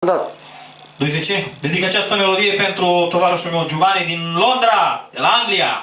Da. 2-10. Dedic această melodie pentru tovarășul meu Giovanni din Londra, de la Anglia.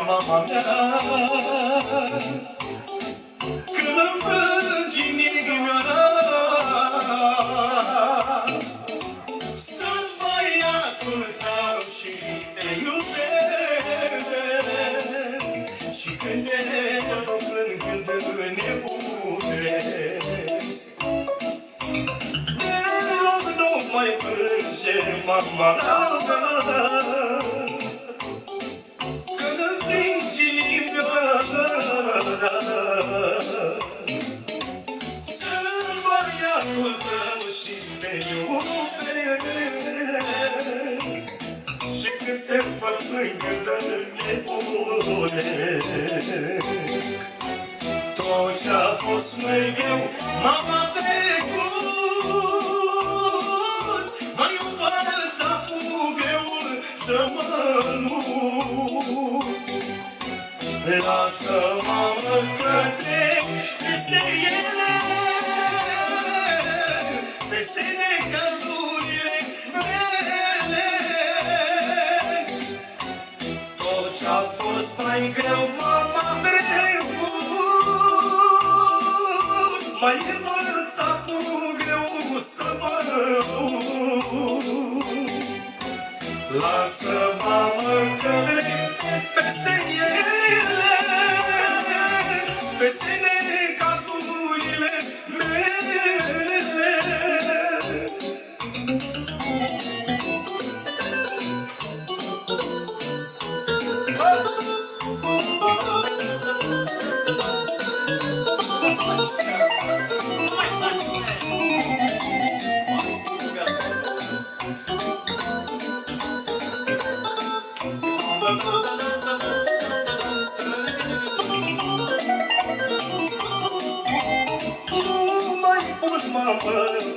Mama mea, când îmi plângi inimioara, sunt băiatul tău și te iubesc. Și când ne vom plâng, când nebunesc, te rog, nu mai plânge, mama mea. Sunt băiatul tău și te iubesc. Și când te fac plângă, nebunesc. Tot ce-a fost mereu m-a trecut, m-a învățat cu greu să mă lut. Lasă, mamă, că trec peste ele, peste necazurile mele. Tot ce-a fost mai greu m-a trecut, m-ai învățat cu greu să mă lut. Lasă, mamă, că trec peste ele, peste necazurile mele.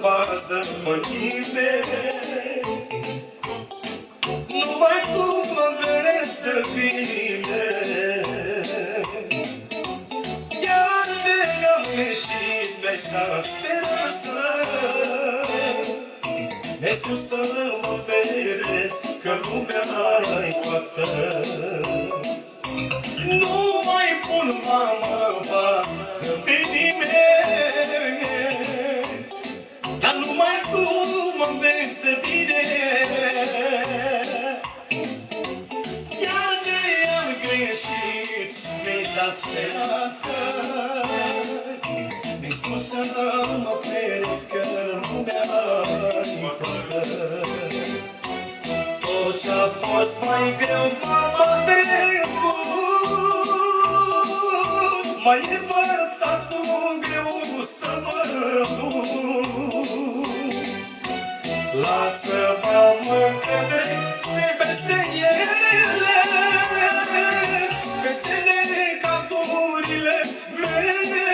Bază-mă nimeni, numai tu mă vezi de bine. Iar de-am greșit pe-a speranță, mi-ai spus să mă feresc, că lumea are față. Nu mai pun, mama, bază pe nimeni, dar numai tu mă vezi de bine. Iar de-am greșit, mi-ai dat speranță, mi-ai spus să mă feresc, că lumea are față. Tot ce-a fost mai greu m-a trecut, m-ai învățat cu greu să mă lut. Lasă, mamă, că trec peste ele, peste necazurile mele.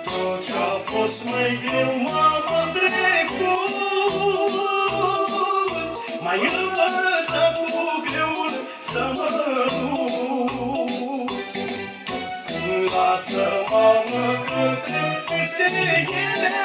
Tot ce-a fost mai greu m-a trecut, m-ai învățat cu greu să mă lut. Lasă, mamă, că trec peste ele,